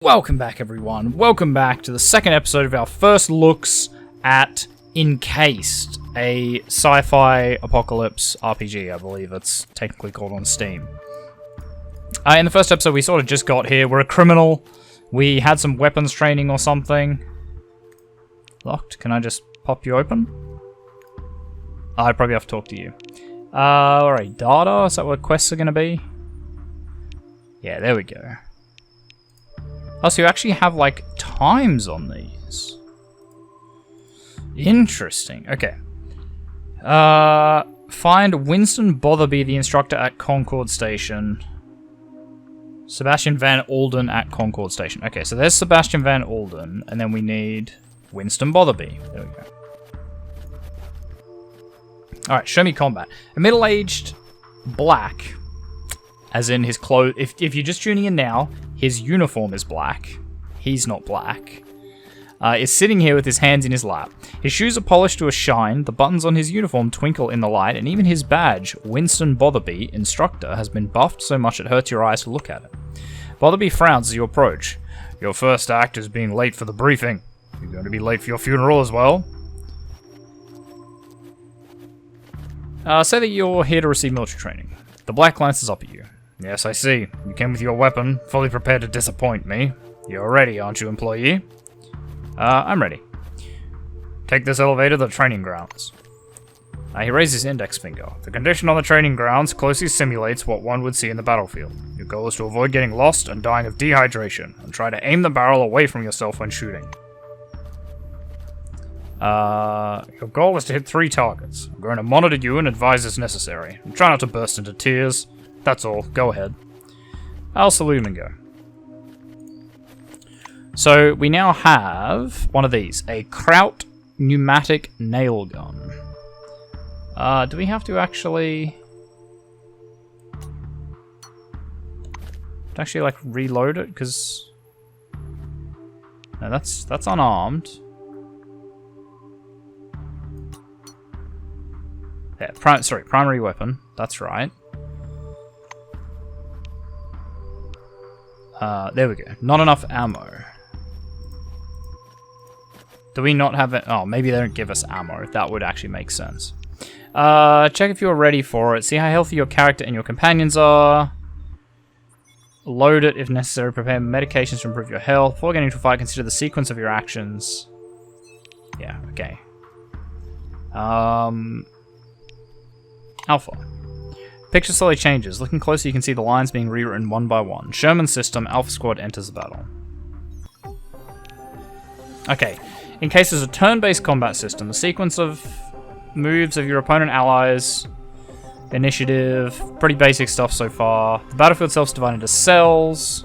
Welcome back, everyone. Welcome back to the second episode of our first looks at Encased, a sci-fi apocalypse RPG, I believe it's technically called on Steam. In the first episode, we sort of just got here. We're a criminal. We had some weapons training or something. Locked? Can I just pop you open? I probably have to talk to you. Alright, data? Is that what quests are going to be? Yeah, there we go. Oh, so you actually have, like, times on these. Interesting. Okay. Find Winston Botherby, the instructor at Concord Station. Sebastian Van Alden at Concord Station. Okay, so there's Sebastian Van Alden, and then we need Winston Botherby. There we go. Alright, show me combat. A middle-aged black, as in his clothes. If you're just tuning in now, his uniform is black. He's not black. Is sitting here with his hands in his lap. His shoes are polished to a shine, the buttons on his uniform twinkle in the light, and even his badge, Winston Botherby, instructor, has been buffed so much it hurts your eyes to look at it. Botherby frowns as you approach. Your first act is being late for the briefing. You're going to be late for your funeral as well. Say that you're here to receive military training. The black glances up at you. Yes, I see. You came with your weapon, fully prepared to disappoint me. You're ready, aren't you, employee? I'm ready. Take this elevator to the training grounds. He raises his index finger. The condition on the training grounds closely simulates what one would see in the battlefield. Your goal is to avoid getting lost and dying of dehydration, and try to aim the barrel away from yourself when shooting. Your goal is to hit 3 targets. I'm going to monitor you and advise as necessary. And try not to burst into tears. That's all. Go ahead. I'll salute him and go. So, we now have one of these. A Kraut pneumatic nail gun. Do we have to actually... like, reload it? Because... No, that's unarmed. Yeah, primary weapon. That's right. There we go. Not enough ammo. Do we not have it? Oh, maybe they don't give us ammo. That would actually make sense. Check if you're ready for it. See how healthy your character and your companions are. Load it if necessary. Prepare medications to improve your health. Before getting into a fight, consider the sequence of your actions. Yeah, okay. Alpha. Picture slowly changes. Looking closer, you can see the lines being rewritten one by one. Sherman's system, Alpha Squad enters the battle. Okay. Encased is a turn-based combat system. The sequence of moves of your opponent allies, initiative, pretty basic stuff so far. The battlefield itself is divided into cells.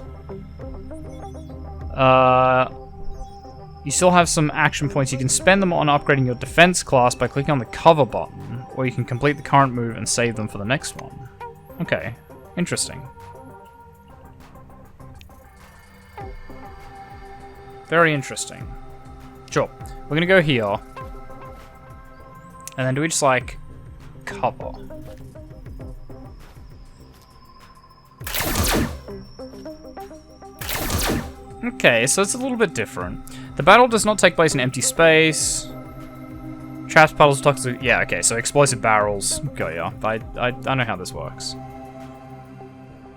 You still have some action points. You can spend them on upgrading your defense class by clicking on the cover button, or you can complete the current move and save them for the next one. Okay, interesting. Very interesting. Sure, we're gonna go here. And then do we just, like, cover? Okay, so it's a little bit different. The battle does not take place in empty space. Traps, puddles, toxic... Yeah, okay, so explosive barrels. Okay, yeah, I know how this works.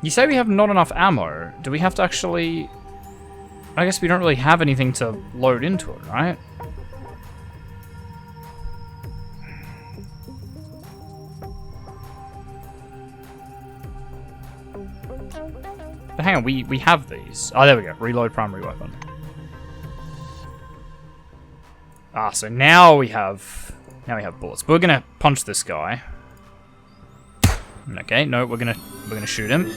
You say we have not enough ammo. Do we have to actually... I guess we don't really have anything to load into it, right? But hang on, we have these. Oh, there we go. Reload primary weapon. Ah, so now we have bullets. But we're gonna punch this guy. Okay, no, we're gonna shoot him.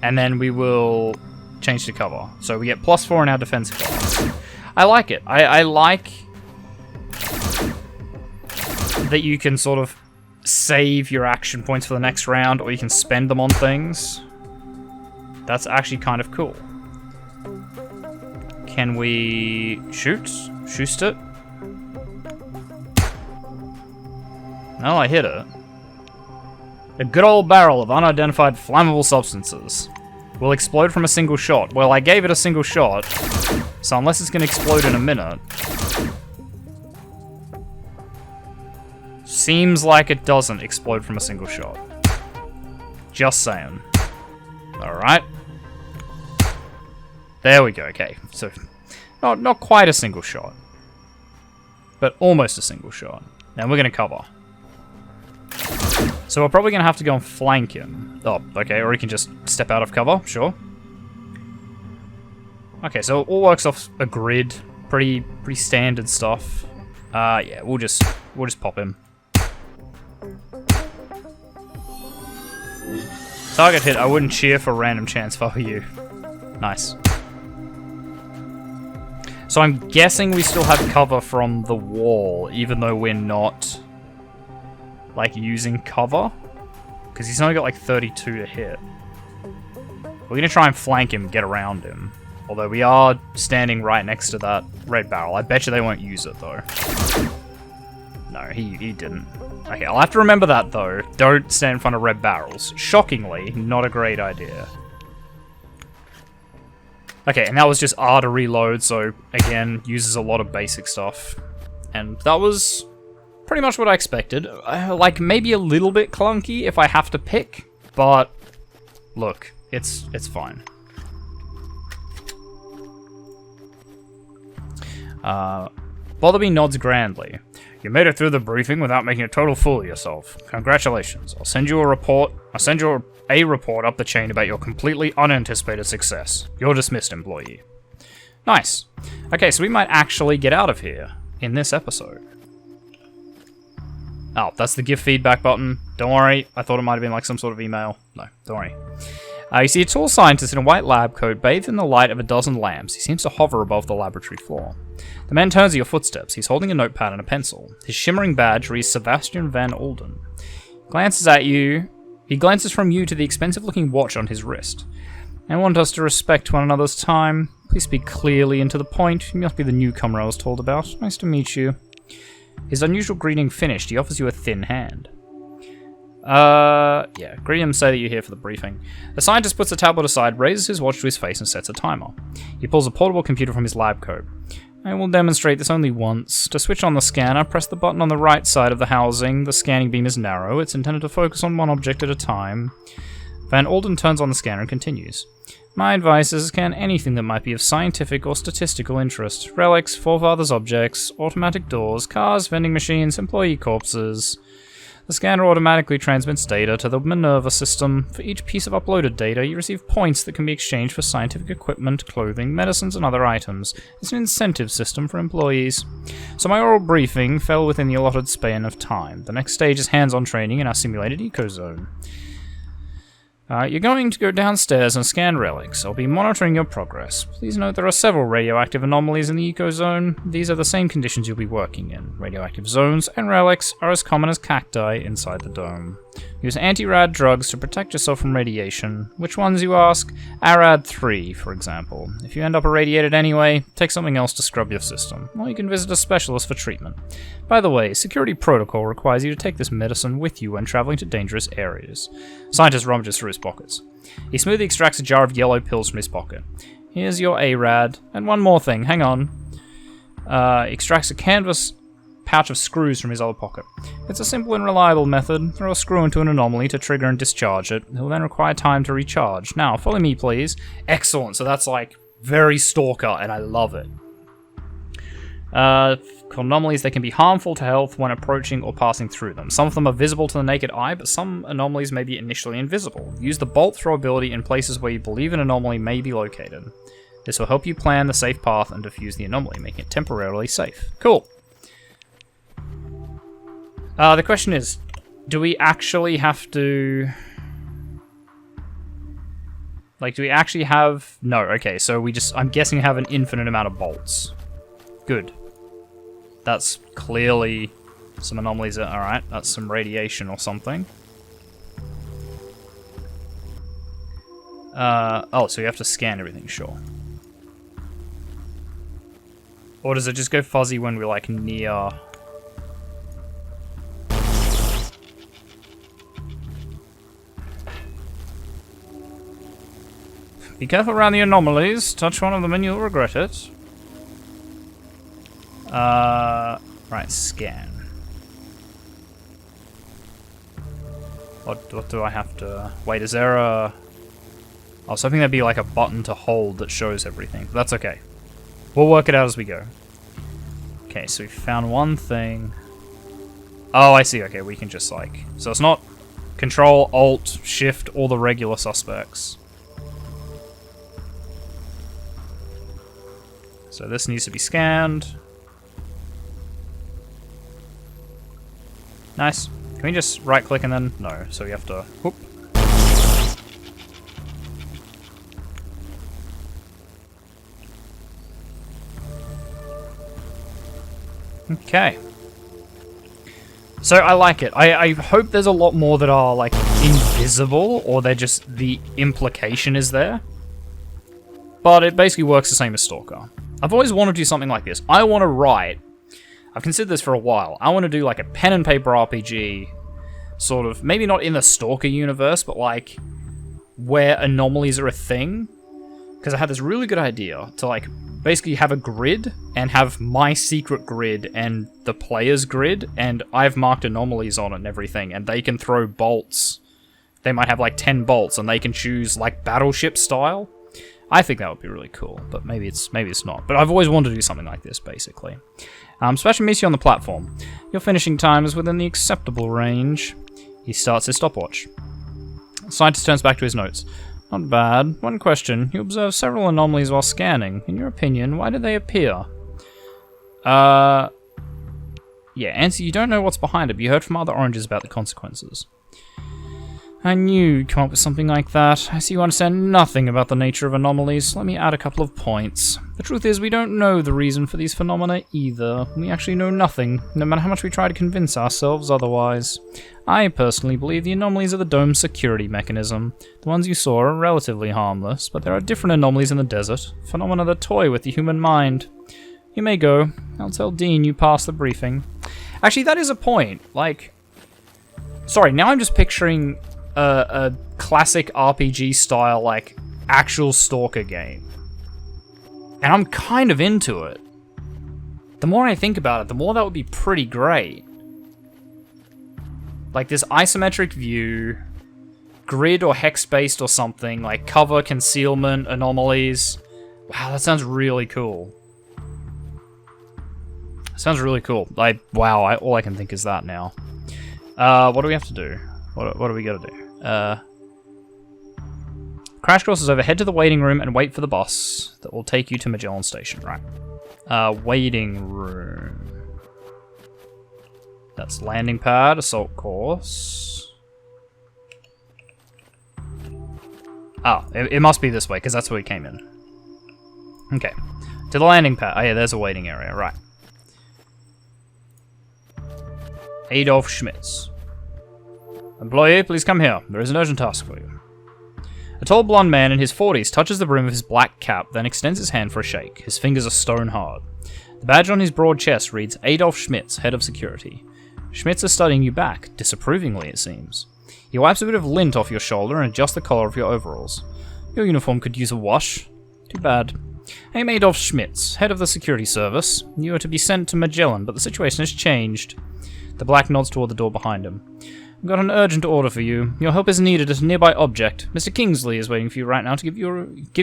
And then we will change to cover. So we get +4 in our defense class. I like it. I like that you can sort of save your action points for the next round, or you can spend them on things. That's actually kind of cool. Can we shoot? Shoot it? No, I hit it. A good old barrel of unidentified flammable substances. will explode from a single shot. Well, I gave it a single shot, so unless it's going to explode in a minute... Seems like it doesn't explode from a single shot. Just saying. Alright. There we go, okay. So, not quite a single shot. But almost a single shot. Now we're going to cover. So we're probably going to have to go and flank him. Oh, okay, or he can just step out of cover, sure. Okay, so it all works off a grid. Pretty standard stuff. Yeah, we'll just pop him. Target hit, I wouldn't cheer for random chance if I were you. Nice. So I'm guessing we still have cover from the wall, even though we're not, like, using cover. Because he's only got, like, 32 to hit. We're going to try and flank him, get around him. Although we are standing right next to that red barrel. I bet you they won't use it, though. No, he didn't. Okay, I'll have to remember that, though. Don't stand in front of red barrels. Shockingly, not a great idea. Okay, and that was just R to reload, so, again, uses a lot of basic stuff. And that was pretty much what I expected. Like, maybe a little bit clunky if I have to pick, but look, it's fine. Botherby nods grandly. You made it through the briefing without making a total fool of yourself. Congratulations. I'll send you a report up the chain about your completely unanticipated success. You're dismissed, employee. Nice. Okay, so we might actually get out of here in this episode. Oh, that's the give feedback button. Don't worry. I thought it might have been like some sort of email. No, don't worry. You see a tall scientist in a white lab coat bathed in the light of a dozen lamps. He seems to hover above the laboratory floor. The man turns at your footsteps. He's holding a notepad and a pencil. His shimmering badge reads Sebastian Van Olden. He glances from you to the expensive-looking watch on his wrist. I want us to respect one another's time. Please speak clearly and to the point. You must be the newcomer I was told about. Nice to meet you. His unusual greeting finished, he offers you a thin hand. Yeah, greet him, say that you're here for the briefing. The scientist puts the tablet aside, raises his watch to his face and sets a timer. He pulls a portable computer from his lab coat. I will demonstrate this only once. To switch on the scanner, press the button on the right side of the housing. The scanning beam is narrow. It's intended to focus on one object at a time. Van Olden turns on the scanner and continues. My advice is scan anything that might be of scientific or statistical interest. Relics, forefathers' objects, automatic doors, cars, vending machines, employee corpses. The scanner automatically transmits data to the Minerva system. For each piece of uploaded data, you receive points that can be exchanged for scientific equipment, clothing, medicines, and other items. It's an incentive system for employees. So my oral briefing fell within the allotted span of time. The next stage is hands-on training in our simulated ecozone. You're going to go downstairs and scan relics. I'll be monitoring your progress. Please note there are several radioactive anomalies in the ecozone. These are the same conditions you'll be working in. Radioactive zones and relics are as common as cacti inside the dome. Use anti-rad drugs to protect yourself from radiation. Which ones, you ask? Arad-3, for example. If you end up irradiated anyway, take something else to scrub your system. Or you can visit a specialist for treatment. By the way, security protocol requires you to take this medicine with you when traveling to dangerous areas. Scientist rummages through his pockets. He smoothly extracts a jar of yellow pills from his pocket. Here's your ARAD. And one more thing, hang on. Extracts a canvas pouch of screws from his other pocket. It's a simple and reliable method. Throw a screw into an anomaly to trigger and discharge it. It will then require time to recharge. Now, follow me, please. Excellent. So that's like very Stalker, and I love it. Anomalies, they can be harmful to health when approaching or passing through them. Some of them are visible to the naked eye, but some anomalies may be initially invisible. Use the bolt throw ability in places where you believe an anomaly may be located. This will help you plan the safe path and defuse the anomaly, making it temporarily safe. Cool. The question is, do we actually have to... Like, do we actually have... No, okay, so we just... I'm guessing have an infinite amount of bolts. Good. That's clearly some anomalies. Alright, that's some radiation or something. Oh, so you have to scan everything, sure. Or does it just go fuzzy when we're, like, near... Be careful around the anomalies. Touch one of them and you'll regret it. Right, scan. What do I have to... Wait, is there a... I was hoping there'd be like a button to hold that shows everything, but that's okay. We'll work it out as we go. Okay, so we found one thing. Oh, I see. Okay, we can just like... So it's not Control, Alt, Shift, all the regular suspects. So this needs to be scanned. Nice. Can we just right-click and then... No, so we have to... Whoop. Okay. So I like it. I hope there's a lot more that are like invisible, or they're just the implication is there. But it basically works the same as S.T.A.L.K.E.R. I've always wanted to do something like this. I want to write... I've considered this for a while. I want to do like a pen and paper RPG, sort of, maybe not in the S.T.A.L.K.E.R universe, but like where anomalies are a thing. Because I had this really good idea to like basically have a grid and have my secret grid and the player's grid, and I've marked anomalies on it and everything, and they can throw bolts. They might have like 10 bolts and they can choose like battleship style. I think that would be really cool, but maybe it's not. But I've always wanted to do something like this, basically. Sebastian meets you on the platform. Your finishing time is within the acceptable range. He starts his stopwatch. The scientist turns back to his notes. Not bad. One question. You observe several anomalies while scanning. In your opinion, why did they appear? Yeah, answer, you don't know what's behind it, but you heard from other oranges about the consequences. I knew you'd come up with something like that. I see you understand nothing about the nature of anomalies. Let me add a couple of points. The truth is, we don't know the reason for these phenomena either. We actually know nothing, no matter how much we try to convince ourselves otherwise. I personally believe the anomalies are the dome's security mechanism. The ones you saw are relatively harmless, but there are different anomalies in the desert, phenomena that toy with the human mind. You may go. I'll tell Dean you passed the briefing. Actually, that is a point. Like, sorry, now I'm just picturing a classic RPG style, like, actual S.T.A.L.K.E.R game. And I'm kind of into it. The more I think about it, the more that would be pretty great. Like this isometric view, grid or hex-based or something, like cover, concealment, anomalies. Wow, that sounds really cool. Sounds really cool. Like, wow, all I can think is that now. What do we have to do? What do we gotta do? Crash course is over. Head to the waiting room and wait for the bus that will take you to Magellan Station. Right. Waiting room. That's landing pad, assault course. Oh, it must be this way, because that's where we came in. Okay. To the landing pad. Oh yeah, there's a waiting area, right. Adolf Schmitz. Employee, please come here. There is an urgent task for you. A tall blonde man in his 40s touches the brim of his black cap, then extends his hand for a shake. His fingers are stone hard. The badge on his broad chest reads Adolf Schmitz, head of security. Schmitz is studying you back, disapprovingly it seems. He wipes a bit of lint off your shoulder and adjusts the collar of your overalls. Your uniform could use a wash. Too bad. I am Adolf Schmitz, head of the security service. You are to be sent to Magellan, but the situation has changed. The black nods toward the door behind him. I've got an urgent order for you. Your help is needed at a nearby object. Mr. Kingsley is waiting for you right now to give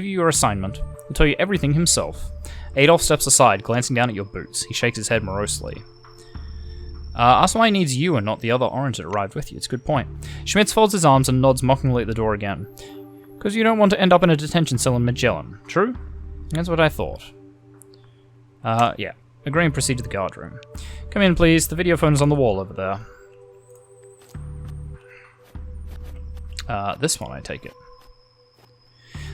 you your assignment. He'll tell you everything himself. Adolf steps aside, glancing down at your boots. He shakes his head morosely. Ask why he needs you and not the other orange that arrived with you. It's a good point. Schmitz folds his arms and nods mockingly at the door again. Because you don't want to end up in a detention cell in Magellan. True? That's what I thought. Yeah. Agree and proceed to the guard room. Come in, please. The video phone is on the wall over there. This one, I take it.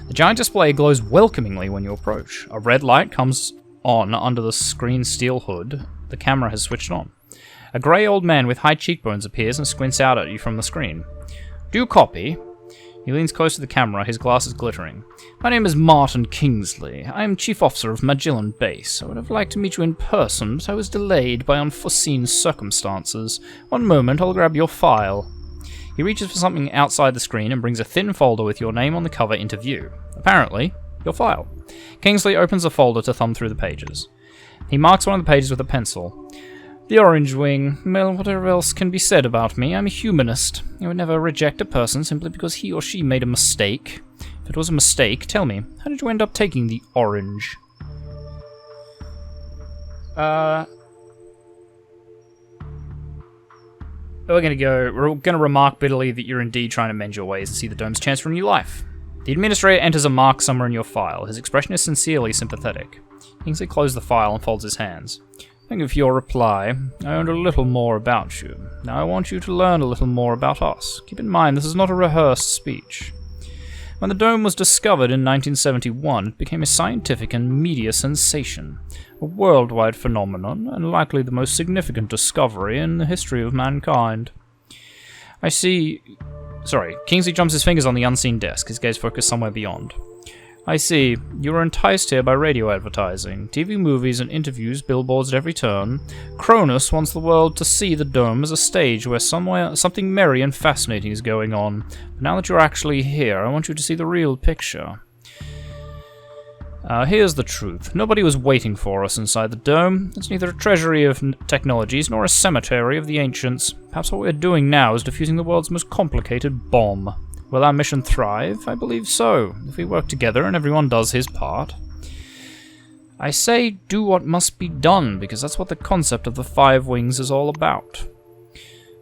The giant display glows welcomingly when you approach. A red light comes on under the screen steel hood. The camera has switched on. A grey old man with high cheekbones appears and squints out at you from the screen. Do you copy? He leans close to the camera, his glasses glittering. My name is Martin Kingsley. I am Chief Officer of Magellan Base. I would have liked to meet you in person, but I was delayed by unforeseen circumstances. One moment, I'll grab your file. He reaches for something outside the screen and brings a thin folder with your name on the cover into view. Apparently, your file. Kingsley opens the folder to thumb through the pages. He marks one of the pages with a pencil. The Orange Wing. Well, whatever else can be said about me, I'm a humanist. I would never reject a person simply because he or she made a mistake. If it was a mistake, tell me, how did you end up taking the orange? We're gonna remark bitterly that you're indeed trying to mend your ways and see the dome's chance for a new life. The administrator enters a mark somewhere in your file. His expression is sincerely sympathetic. Kingsley closes the file and folds his hands. Thank you for your reply. I learned a little more about you. Now I want you to learn a little more about us. Keep in mind, this is not a rehearsed speech. When the dome was discovered in 1971, it became a scientific and media sensation, a worldwide phenomenon, and likely the most significant discovery in the history of mankind. Kingsley jumps his fingers on the unseen desk, his gaze focused somewhere beyond. I see. You were enticed here by radio advertising, TV movies and interviews, billboards at every turn. Cronus wants the world to see the dome as a stage where something merry and fascinating is going on. But now that you're actually here, I want you to see the real picture. Here's the truth. Nobody was waiting for us inside the dome. It's neither a treasury of technologies nor a cemetery of the ancients. Perhaps what we're doing now is defusing the world's most complicated bomb. Will our mission thrive? I believe so, if we work together and everyone does his part. I say do what must be done, because that's what the concept of the 5 wings is all about.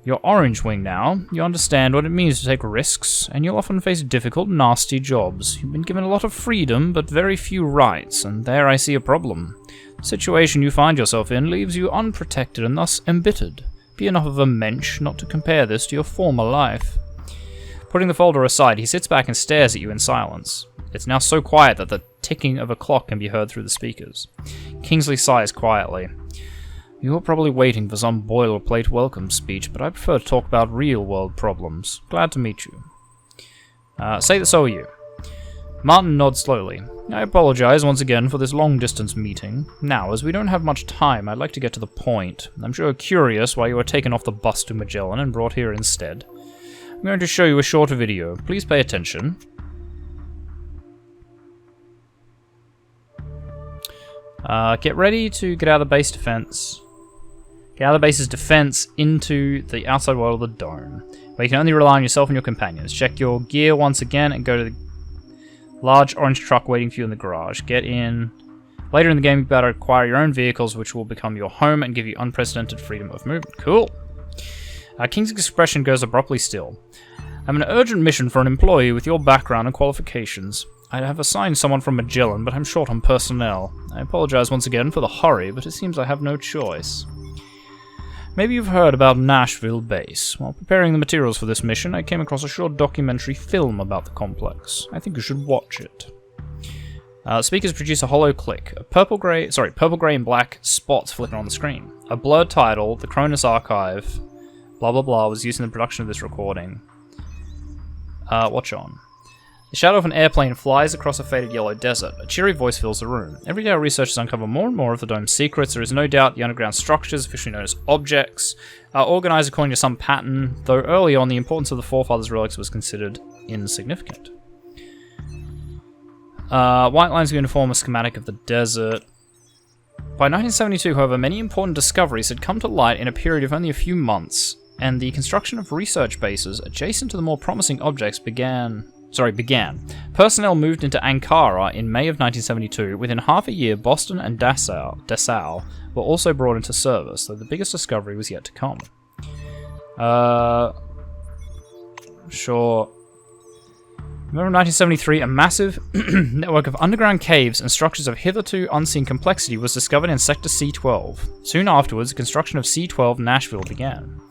You're Orange Wing now, you understand what it means to take risks, and you'll often face difficult, nasty jobs. You've been given a lot of freedom, but very few rights, and there I see a problem. The situation you find yourself in leaves you unprotected and thus embittered. Be enough of a mensch not to compare this to your former life. Putting the folder aside, he sits back and stares at you in silence. It's now so quiet that the ticking of a clock can be heard through the speakers. Kingsley sighs quietly. You're probably waiting for some boilerplate welcome speech, but I prefer to talk about real-world problems. Glad to meet you. Say that so are you. Martin nods slowly. I apologize once again for this long-distance meeting. Now, as we don't have much time, I'd like to get to the point. I'm sure you're curious why you were taken off the bus to Magellan and brought here instead. I'm going to show you a short video. Please pay attention. Get ready to get out of the base defense. Get out of the base's defense into the outside world of the dome, where you can only rely on yourself and your companions. Check your gear once again and go to the large orange truck waiting for you in the garage. Get in. Later in the game, you better acquire your own vehicles, which will become your home and give you unprecedented freedom of movement. Cool. King's expression goes abruptly still. I have an urgent mission for an employee with your background and qualifications. I have assigned someone from Magellan, but I'm short on personnel. I apologize once again for the hurry, but it seems I have no choice. Maybe you've heard about Nashville Base. While preparing the materials for this mission, I came across a short documentary film about the complex. I think you should watch it. Speakers produce a hollow click. Purple, grey, and black spots flicker on the screen. A blurred title, The Cronus Archive, blah blah blah, was used in the production of this recording. Watch on. The shadow of an airplane flies across a faded yellow desert. A cheery voice fills the room. Every day our researchers uncover more and more of the dome's secrets. There is no doubt the underground structures, officially known as objects, are organized according to some pattern, though early on the importance of the forefathers' relics was considered insignificant. White lines begin to form a schematic of the desert. By 1972, however, many important discoveries had come to light in a period of only a few months, and the construction of research bases adjacent to the more promising objects began. Personnel moved into Ankara in May of 1972. Within half a year, Boston and Dessau were also brought into service, though the biggest discovery was yet to come. Sure. Remember 1973, a massive network of underground caves and structures of hitherto unseen complexity was discovered in Sector C-12. Soon afterwards, the construction of C-12 Nashville began.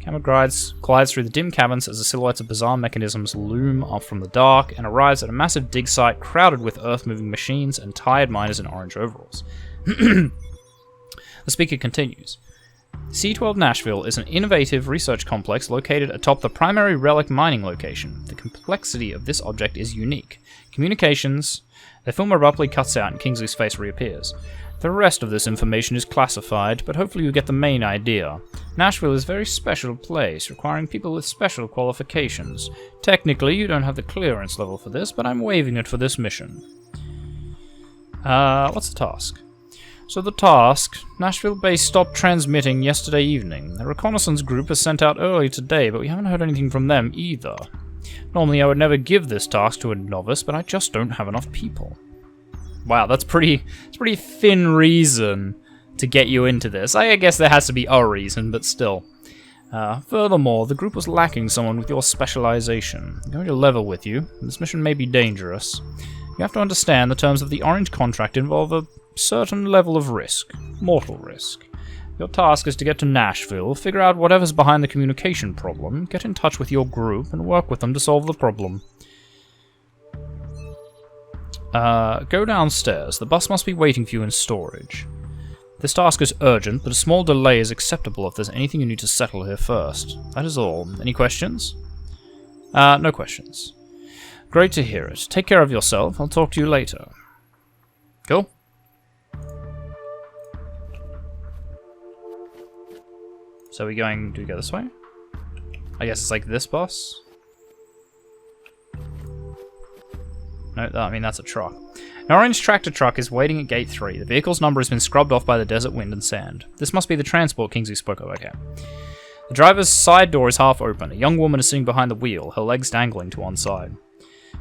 Camera glides through the dim caverns as the silhouettes of bizarre mechanisms loom up from the dark and arrives at a massive dig site crowded with earth-moving machines and tired miners in orange overalls. The speaker continues. C-12 Nashville is an innovative research complex located atop the primary relic mining location. The complexity of this object is unique. Communications The film abruptly cuts out and Kingsley's face reappears. The rest of this information is classified, but hopefully you get the main idea. Nashville is a very special place, requiring people with special qualifications. Technically, you don't have the clearance level for this, but I'm waiving it for this mission. What's the task? So the task, Nashville base stopped transmitting yesterday evening. A reconnaissance group was sent out early today, but we haven't heard anything from them either. Normally I would never give this task to a novice, but I just don't have enough people. Wow, that's pretty thin reason to get you into this. I guess there has to be a reason, but still. Furthermore, the group was lacking someone with your specialization. I'm going to level with you. This mission may be dangerous. You have to understand the terms of the Orange contract involve a certain level of risk. Mortal risk. Your task is to get to Nashville, figure out whatever's behind the communication problem, get in touch with your group, and work with them to solve the problem. Go downstairs. The bus must be waiting for you in storage. This task is urgent, but a small delay is acceptable if there's anything you need to settle here first. That is all. Any questions? No questions. Great to hear it. Take care of yourself. I'll talk to you later. Cool. So do we go this way? I guess it's like this bus? No, I mean that's a truck. An orange tractor truck is waiting at gate 3. The vehicle's number has been scrubbed off by the desert wind and sand. This must be the transport Kingsley spoke of, okay. The driver's side door is half open. A young woman is sitting behind the wheel, her legs dangling to one side.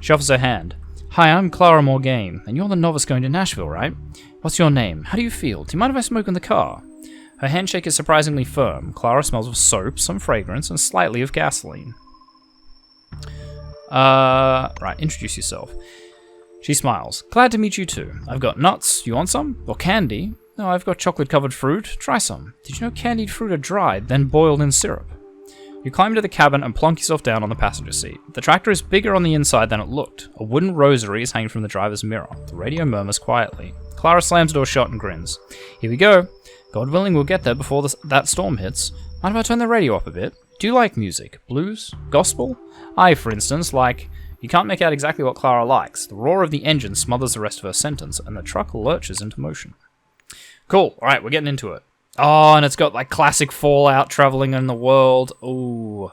She offers her hand. Hi, I'm Clara Morgaine, and you're the novice going to Nashville, right? What's your name? How do you feel? Do you mind if I smoke in the car? Her handshake is surprisingly firm. Clara smells of soap, some fragrance, and slightly of gasoline. Right, introduce yourself. She smiles. Glad to meet you too. I've got nuts. You want some? Or candy? No, I've got chocolate-covered fruit. Try some. Did you know candied fruit are dried, then boiled in syrup? You climb into the cabin and plunk yourself down on the passenger seat. The tractor is bigger on the inside than it looked. A wooden rosary is hanging from the driver's mirror. The radio murmurs quietly. Clara slams the door shut and grins. Here we go. God willing, we'll get there before that storm hits. Mind if I turn the radio up a bit? Do you like music? Blues? Gospel? I, for instance, like... You can't make out exactly what Clara likes. The roar of the engine smothers the rest of her sentence, and the truck lurches into motion. Cool. Alright, we're getting into it. Oh, and it's got like classic Fallout traveling in the world. Ooh.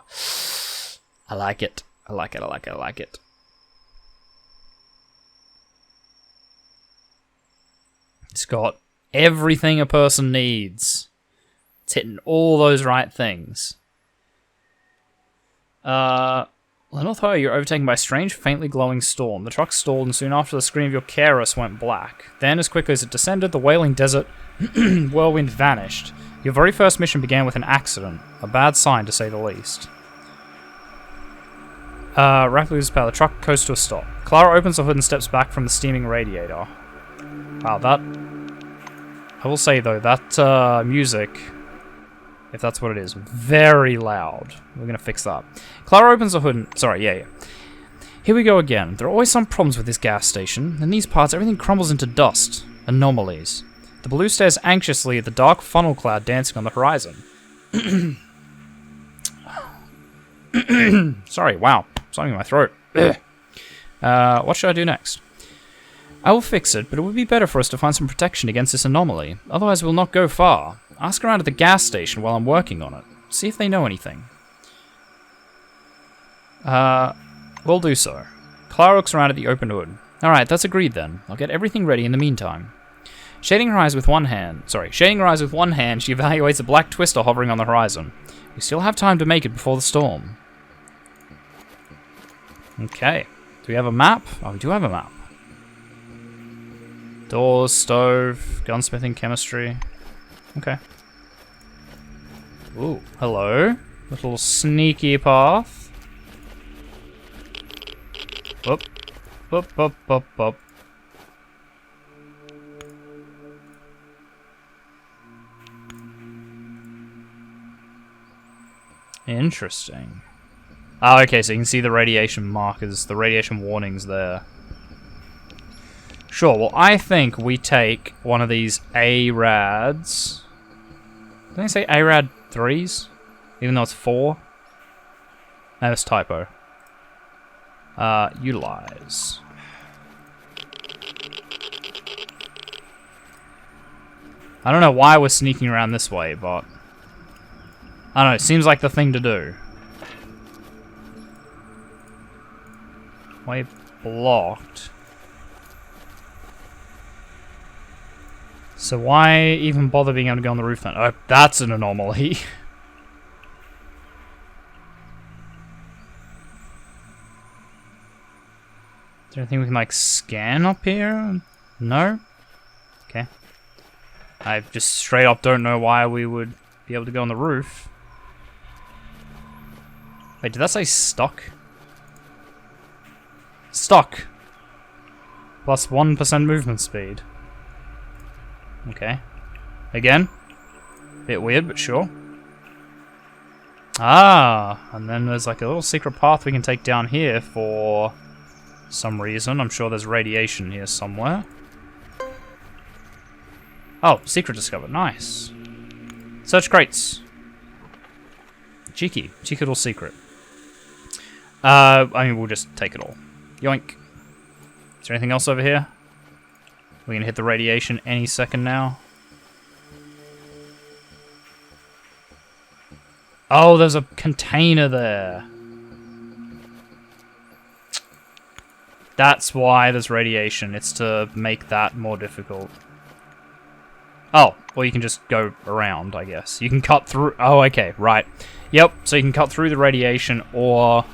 I like it. I like it, I like it, I like it. It's got everything a person needs. It's hitting all those right things. North Ohio, you're overtaken by a strange, faintly glowing storm. The truck stalled, and soon after the screen of your Keras went black. Then, as quickly as it descended, the wailing desert whirlwind vanished. Your very first mission began with an accident. A bad sign, to say the least. Rapidly loses power. The truck coasts to a stop. Clara opens the hood and steps back from the steaming radiator. Wow, that... I will say, though, that music... If that's what it is. Very loud. We're going to fix that. Clara opens the hood and... Sorry, yeah. Here we go again. There are always some problems with this gas station. In these parts, everything crumbles into dust. Anomalies. The Blue stares anxiously at the dark funnel cloud dancing on the horizon. Sorry, wow. Something in my throat. What should I do next? I will fix it, but it would be better for us to find some protection against this anomaly. Otherwise, we'll not go far. Ask around at the gas station while I'm working on it. See if they know anything. We'll do so. Clara looks around at the open hood. Alright, that's agreed then. I'll get everything ready in the meantime. Shading her eyes with one hand, she evaluates a black twister hovering on the horizon. We still have time to make it before the storm. Okay. Do we have a map? Oh, we do have a map. Doors, stove, gunsmithing, chemistry. Okay. Ooh, hello. Little sneaky path. Up, up, up, up, up. Interesting. Oh, okay, so you can see the radiation markers, the radiation warnings there. Sure, well, I think we take one of these ARADs. Did they say ARAD 3s? Even though it's 4? No, it's typo. Utilize. I don't know why we're sneaking around this way, but... I don't know, it seems like the thing to do. Way blocked. So why even bother being able to go on the roof then? Oh, that's an anomaly. Is there anything we can, like, scan up here? No? Okay. I just straight up don't know why we would be able to go on the roof. Wait, did that say stuck? Stuck. Plus 1% movement speed. Okay. Again. Bit weird, but sure. Ah, and then there's like a little secret path we can take down here for some reason. I'm sure there's radiation here somewhere. Oh, secret discovered. Nice. Search crates. Cheeky. Cheeky little secret. I mean, we'll just take it all. Yoink. Is there anything else over here? We're gonna hit the radiation any second now. Oh, there's a container there. That's why there's radiation. It's to make that more difficult. Oh, well you can just go around, I guess. You can cut through... Oh, okay, right. Yep, so you can cut through the radiation, or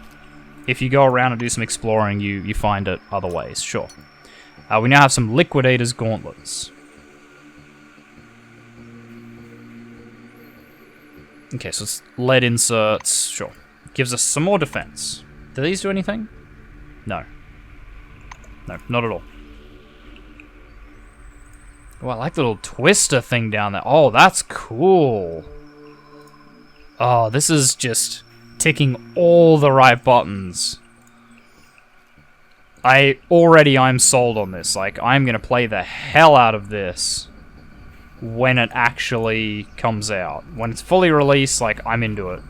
if you go around and do some exploring, you find it other ways, sure. We now have some Liquidator's Gauntlets. Okay, so it's lead inserts, sure. Gives us some more defense. Do these do anything? No. No, not at all. Oh, I like the little twister thing down there. Oh, that's cool. Oh, this is just ticking all the right buttons. I'm sold on this. Like, I'm gonna play the hell out of this when it actually comes out. When it's fully released, like, I'm into it.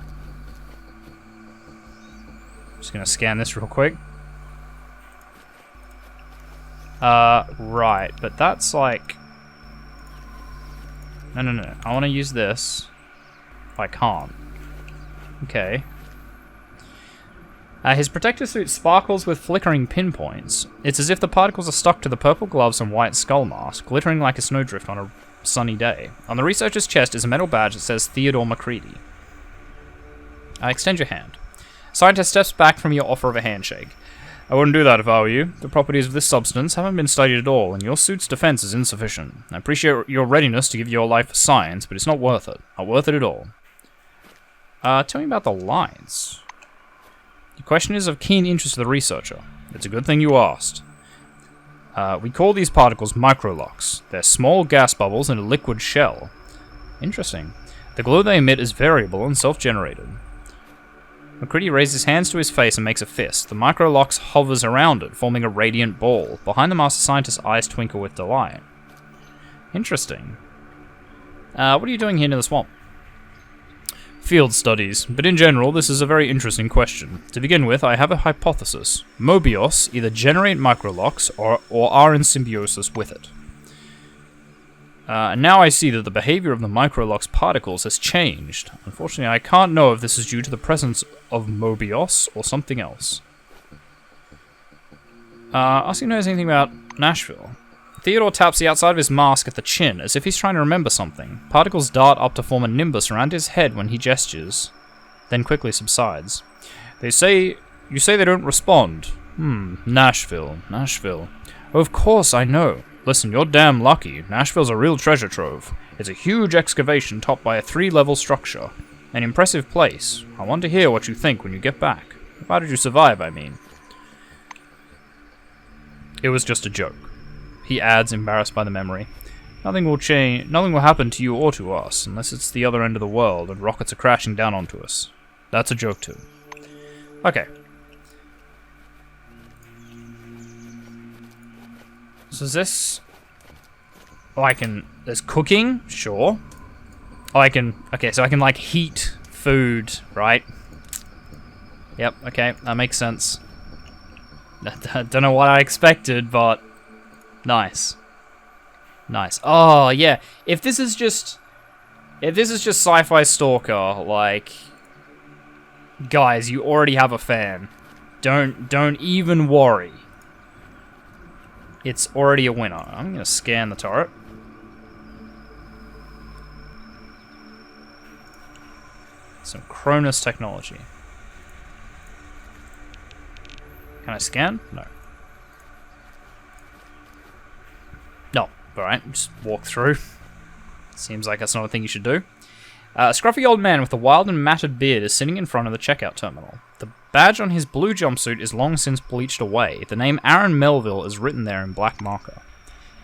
Just gonna scan this real quick. Right, but that's like... No. I want to use this. I can't. Okay. His protective suit sparkles with flickering pinpoints. It's as if the particles are stuck to the purple gloves and white skull mask, glittering like a snowdrift on a sunny day. On the researcher's chest is a metal badge that says Theodore McCready. Extend your hand. Scientist steps back from your offer of a handshake. I wouldn't do that if I were you. The properties of this substance haven't been studied at all, and your suit's defense is insufficient. I appreciate your readiness to give your life for science, but it's not worth it. Not worth it at all. Tell me about the lines. The question is of keen interest to the researcher. It's a good thing you asked. We call these particles microlocks. They're small gas bubbles in a liquid shell. Interesting. The glow they emit is variable and self-generated. McCready raises his hands to his face and makes a fist. The microlocks hovers around it, forming a radiant ball. Behind the master scientist's eyes twinkle with delight. Interesting. What are you doing here in the swamp? Field studies, but in general, this is a very interesting question. To begin with, I have a hypothesis. Mobius either generate microlocks or are in symbiosis with it. Now I see that the behavior of the microlocks particles has changed. Unfortunately, I can't know if this is due to the presence of Mobius or something else. Ask if he knows anything about Nashville. Theodore taps the outside of his mask at the chin, as if he's trying to remember something. Particles dart up to form a nimbus around his head when he gestures, then quickly subsides. You say they don't respond. Nashville. Of course I know. Listen, you're damn lucky. Nashville's a real treasure trove. It's a huge excavation topped by a 3-level structure. An impressive place. I want to hear what you think when you get back. How did you survive, I mean? It was just a joke. He adds, embarrassed by the memory. Nothing will change. Nothing will happen to you or to us, unless it's the other end of the world and rockets are crashing down onto us. That's a joke too. Okay. So is this... Oh, I can... There's cooking? Sure. Oh, I can... Okay, so I can, like, heat food, right? Yep, okay, that makes sense. I don't know what I expected, but... Nice. Nice. Oh, yeah. If this is just Sci-Fi Stalker, like, guys, you already have a fan. Don't even worry. It's already a winner. I'm gonna scan the turret. Some Cronus technology. Can I scan? No. No. Alright, just walk through. Seems like that's not a thing you should do. A scruffy old man with a wild and matted beard is sitting in front of the checkout terminal. The badge on his blue jumpsuit is long since bleached away. The name Aaron Melville is written there in black marker.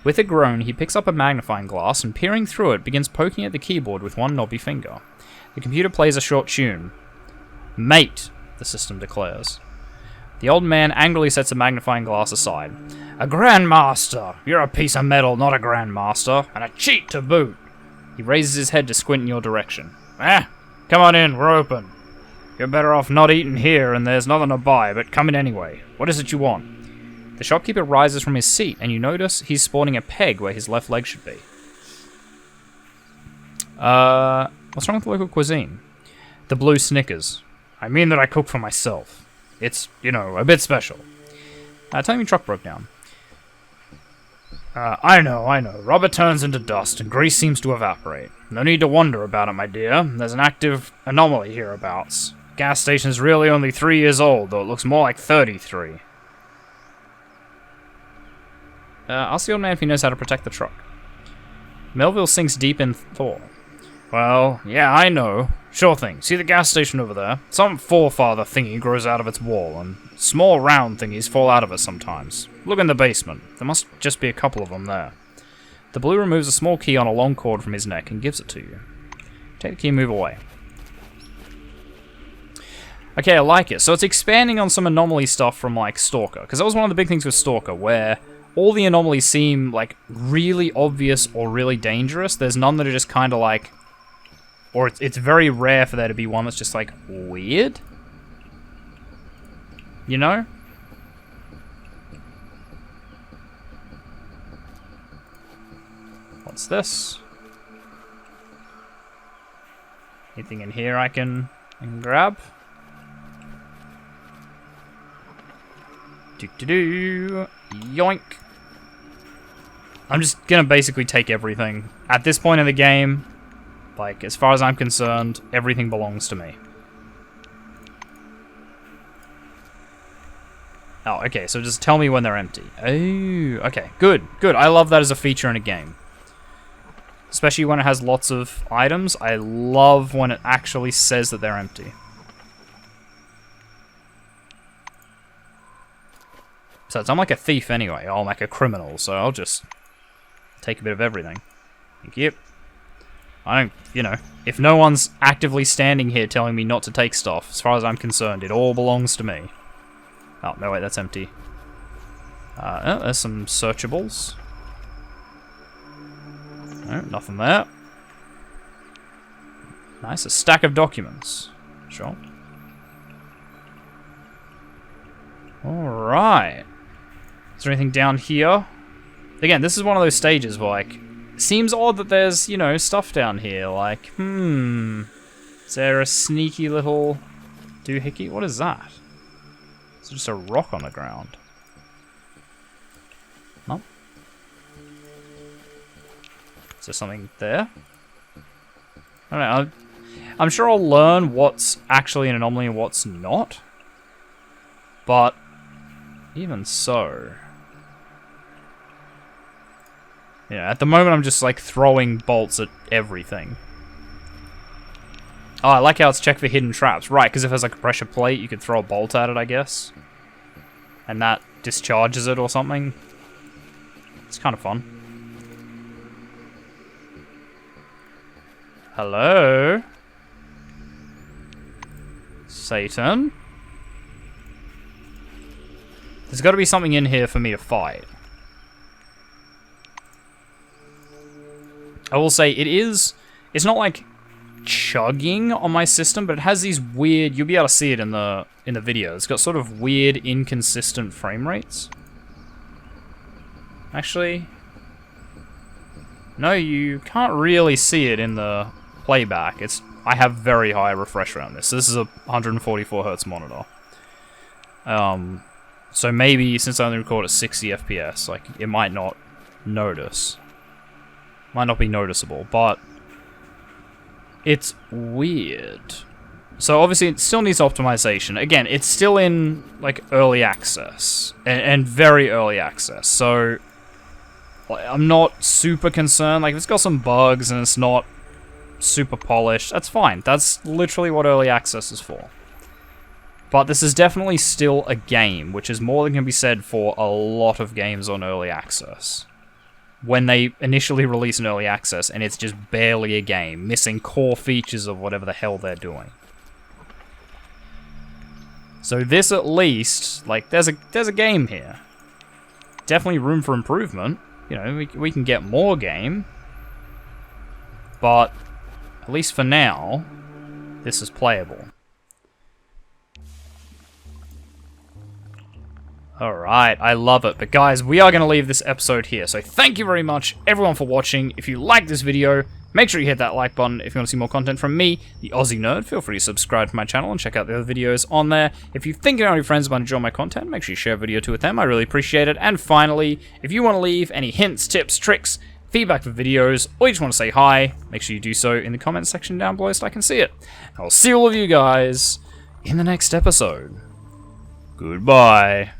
With a groan, he picks up a magnifying glass and, peering through it, begins poking at the keyboard with one knobby finger. The computer plays a short tune. "Mate," the system declares. The old man angrily sets the magnifying glass aside. "A Grandmaster! You're a piece of metal, not a Grandmaster, and a cheat to boot!" He raises his head to squint in your direction. Come on in, we're open. You're better off not eating here, and there's nothing to buy, but come in anyway. What is it you want? The shopkeeper rises from his seat, and you notice he's sporting a peg where his left leg should be. What's wrong with the local cuisine? The blue Snickers. I mean that I cook for myself. It's, a bit special. Tell me your truck broke down. I know. Rubber turns into dust, and grease seems to evaporate. No need to wonder about it, my dear. There's an active anomaly hereabouts. Gas station's really only 3 years old, though it looks more like 33. Ask the old man if he knows how to protect the truck. Melville sinks deep in thought. Well, yeah, I know. Sure thing. See the gas station over there? Some forefather thingy grows out of its wall, and small round thingies fall out of it sometimes. Look in the basement. There must just be a couple of them there. The blue removes a small key on a long cord from his neck and gives it to you. Take the key and move away. Okay, I like it. So it's expanding on some anomaly stuff from, like, S.T.A.L.K.E.R. Because that was one of the big things with S.T.A.L.K.E.R. where all the anomalies seem, like, really obvious or really dangerous. There's none that are just kind of, like... Or it's very rare for there to be one that's just, like, weird. You know? What's this? Anything in here I can grab? Do-do-do. Yoink. I'm just gonna basically take everything. At this point in the game, like, as far as I'm concerned, everything belongs to me. Oh, okay, so just tell me when they're empty. Oh, okay, good. I love that as a feature in a game. Especially when it has lots of items. I love when it actually says that they're empty. Besides, I'm like a thief anyway. I'm like a criminal, so I'll just take a bit of everything. Thank you. I don't, if no one's actively standing here telling me not to take stuff, as far as I'm concerned, it all belongs to me. Oh, no, wait, that's empty. There's some searchables. No, nothing there. Nice, a stack of documents. Sure. Alright. Is there anything down here? Again, this is one of those stages where, like, seems odd that there's, stuff down here. Like, is there a sneaky little doohickey? What is that? It's just a rock on the ground. No? Is there something there? I don't know. I'm sure I'll learn what's actually an anomaly and what's not. But even so... Yeah, at the moment I'm just like throwing bolts at everything. Oh, I like how it's checked for hidden traps. Right, because if there's like a pressure plate, you could throw a bolt at it, I guess. And that discharges it or something. It's kind of fun. Hello? Satan? There's got to be something in here for me to fight. I will say it's not like chugging on my system, but it has these weird, you'll be able to see it in the video. It's got sort of weird, inconsistent frame rates. Actually, No, you can't really see it in the playback. I have very high refresh rate on this. This is a 144 Hz monitor. So maybe since I only record at 60 FPS, like, it might not notice. Might not be noticeable, but it's weird. So obviously it still needs optimization. Again, it's still in, like, early access. And very early access. So I'm not super concerned. Like, if it's got some bugs and it's not super polished, that's fine. That's literally what early access is for. But this is definitely still a game, which is more than can be said for a lot of games on early access. When they initially release an early access, and it's just barely a game, missing core features of whatever the hell they're doing. So this at least, like, there's a game here. Definitely room for improvement. You know, we can get more game. But, at least for now, this is playable. Alright, I love it. But guys, we are going to leave this episode here. So thank you very much, everyone, for watching. If you like this video, make sure you hit that like button. If you want to see more content from me, the Aussie Nerd, feel free to subscribe to my channel and check out the other videos on there. If you think any friends might enjoy my content, make sure you share a video too with them. I really appreciate it. And finally, if you want to leave any hints, tips, tricks, feedback for videos, or you just want to say hi, make sure you do so in the comments section down below so I can see it. I'll see all of you guys in the next episode. Goodbye.